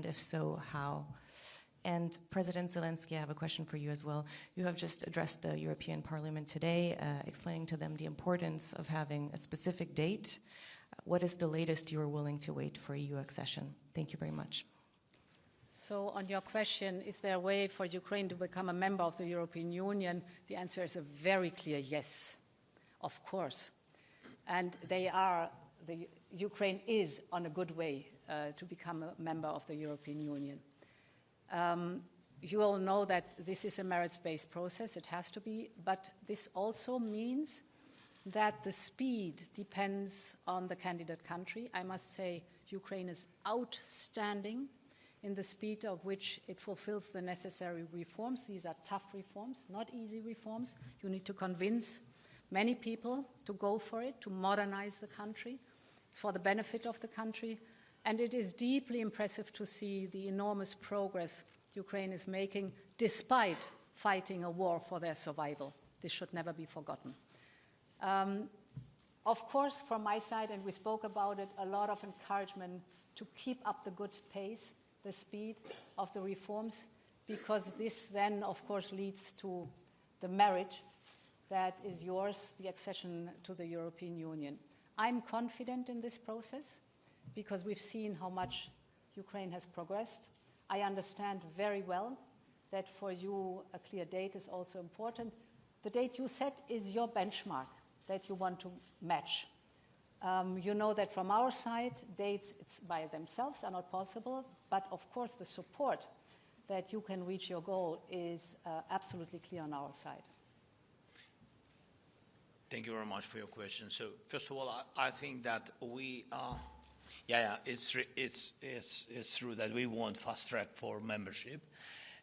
if so, how? And President Zelenskyy, I have a question for you as well. You have just addressed the European Parliament today, explaining to them the importance of having a specific date. What is the latest you are willing to wait for EU accession? Thank you very much. So on your question, is there a way for Ukraine to become a member of the European Union? The answer is a very clear yes, of course. And Ukraine is on a good way to become a member of the European Union. You all know that this is a merits-based process, it has to be, but this also means that the speed depends on the candidate country. I must say Ukraine is outstanding in the speed of which it fulfills the necessary reforms. These are tough reforms, not easy reforms. You need to convince many people to go for it, to modernize the country. It's for the benefit of the country. And it is deeply impressive to see the enormous progress Ukraine is making despite fighting a war for their survival. This should never be forgotten. Of course, from my side, and we spoke about it, a lot of encouragement to keep up the good pace, the speed of the reforms, because this then, of course, leads to the merit that is yours, the accession to the European Union. I'm confident in this process because we've seen how much Ukraine has progressed. I understand very well that for you a clear date is also important. The date you set is your benchmark that you want to match. You know that from our side, dates by themselves are not possible, but of course the support that you can reach your goal is absolutely clear on our side. Thank you very much for your question. So first of all, I think that we are, it's true that we want fast track for membership,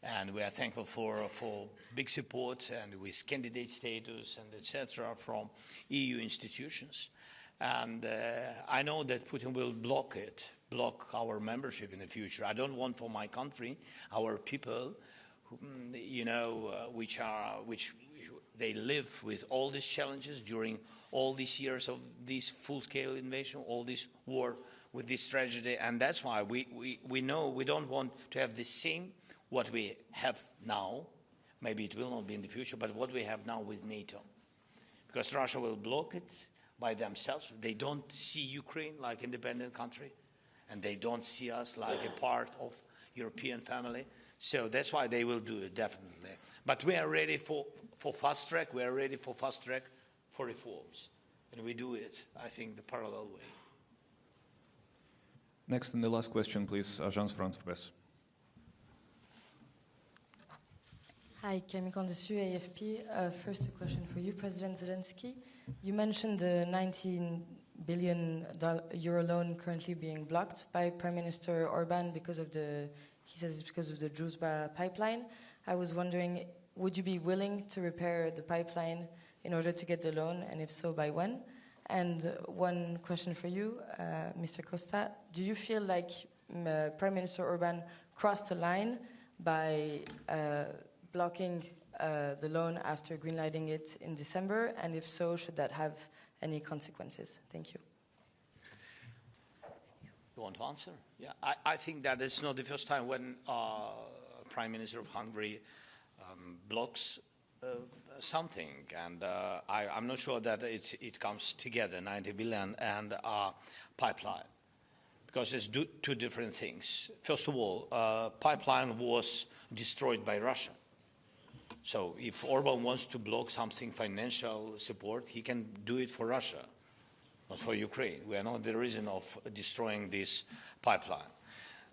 and we are thankful for big support and with candidate status and etc. from EU institutions. And I know that Putin will block our membership in the future. I don't want for my country, our people, which they live with all these challenges during all these years of this full-scale invasion, all this war with this tragedy, and that's why we know we don't want to have the same what we have now. Maybe it will not be in the future, but what we have now with NATO, because Russia will block it by themselves. They don't see Ukraine like independent country, and they don't see us like a part of European family. So that's why they will do it, definitely. But we are ready for fast track. We are ready for fast track for reforms. And we do it, I think, the parallel way. Next and the last question, please, Agence France-Presse. Hi, Camille Condessu, AFP. First, a question for you, President Zelenskyy. You mentioned the 19 billion euro loan currently being blocked by Prime Minister Orban because of he says it's because of the Druzhba pipeline. I was wondering, would you be willing to repair the pipeline in order to get the loan, and if so, by when? And one question for you, Mr. Costa. Do you feel like Prime Minister Orban crossed the line by blocking the loan after greenlighting it in December? And if so, should that have any consequences? Thank you. You want to answer? Yeah, I think that it's not the first time when Prime Minister of Hungary blocks something, and I'm not sure that it comes together, 90 billion and pipeline, because it's two different things. First of all, pipeline was destroyed by Russia. So if Orban wants to block something, financial support, he can do it for Russia, not for Ukraine. We are not the reason of destroying this pipeline.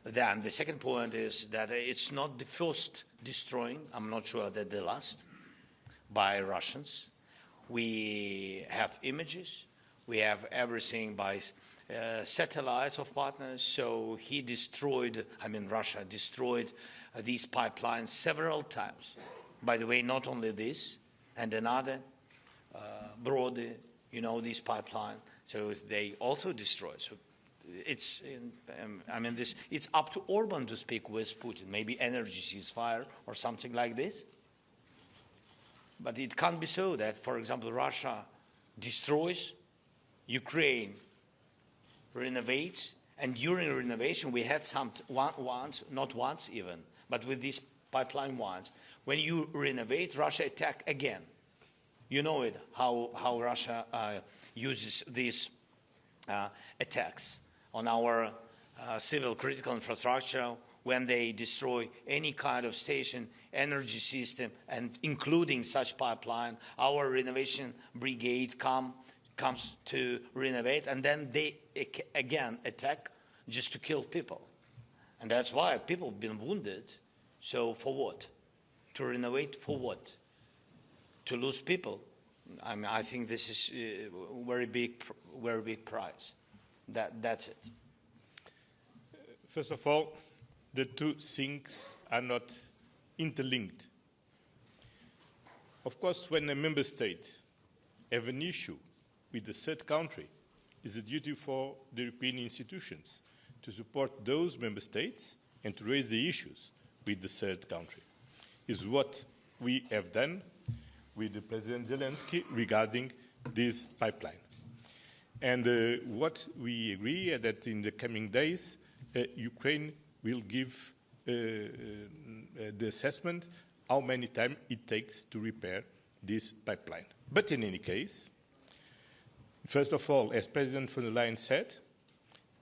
Then the second point is that it's not the first destroying, I'm not sure that the last, by Russians. We have images, we have everything by satellites of partners, so he destroyed, Russia destroyed these pipelines several times. By the way, not only this, and another broader, this pipeline, so they also destroyed. So it's, it's up to Orban to speak with Putin, maybe energy ceasefire or something like this. But it can't be so that, for example, Russia destroys, Ukraine renovates, And during renovation, we had once, not once even, but with these pipeline ones, when you renovate, Russia attack again. You know it, how Russia uses these attacks on our civil critical infrastructure when they destroy any kind of station, energy system, and including such pipeline. Our renovation brigade comes to renovate, and then they again attack just to kill people. And that's why people have been wounded. So for what? To renovate for what? To lose people? I mean, I think this is a very big prize. That's it. First of all, the two things are not interlinked. Of course, when a member state has an issue with the third country, it's a duty for the European institutions to support those member states and to raise the issues with the third country. Is what we have done with the President Zelenskyy regarding this pipeline. And what we agree is that in the coming days, Ukraine will give the assessment how many time it takes to repair this pipeline. But in any case, first of all, as President von der Leyen said,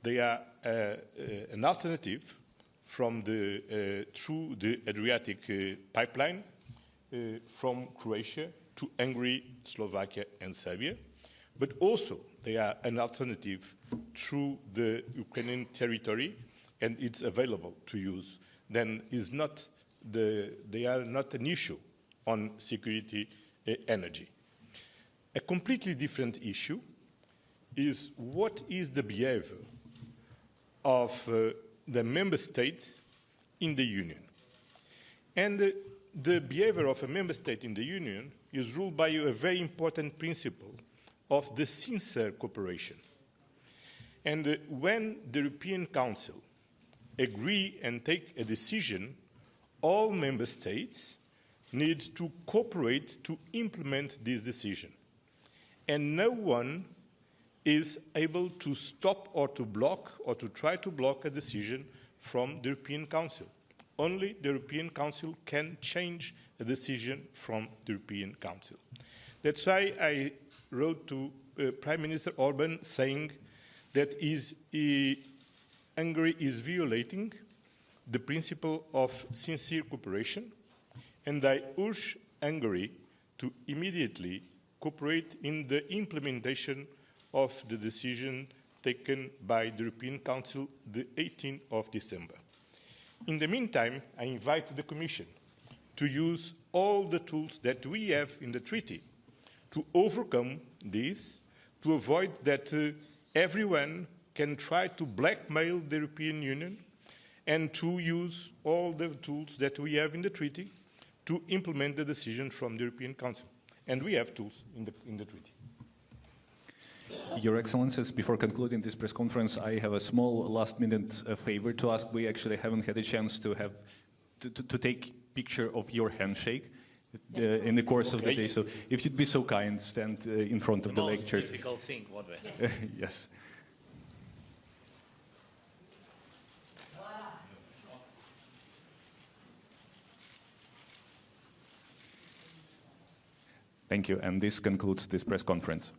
they are an alternative from through the Adriatic pipeline from Croatia to Hungary, Slovakia, and Serbia. But also, they are an alternative through the Ukrainian territory, and it's available to use. Then they are not an issue on security energy. A completely different issue is what is the behavior of the member state in the Union. And the behavior of a member state in the Union is ruled by a very important principle of the sincere cooperation. And when the European Council agree and take a decision, all member states need to cooperate to implement this decision. And no one is able to stop or to block or to try to block a decision from the European Council. Only the European Council can change a decision from the European Council. That's why I wrote to Prime Minister Orban saying that Hungary is violating the principle of sincere cooperation, and I urge Hungary to immediately cooperate in the implementation of the decision taken by the European Council the 18th of December. In the meantime, I invite the Commission to use all the tools that we have in the treaty to overcome this, to avoid that everyone can try to blackmail the European Union, and to use all the tools that we have in the treaty to implement the decision from the European Council. And we have tools in the treaty. Your Excellencies, before concluding this press conference, I have a small last-minute favor to ask. We actually haven't had a chance to take picture of your handshake in the course of the day. So if you'd be so kind, stand in front of the lectures. The most difficult thing, what we have. Yes. Thank you, and this concludes this press conference.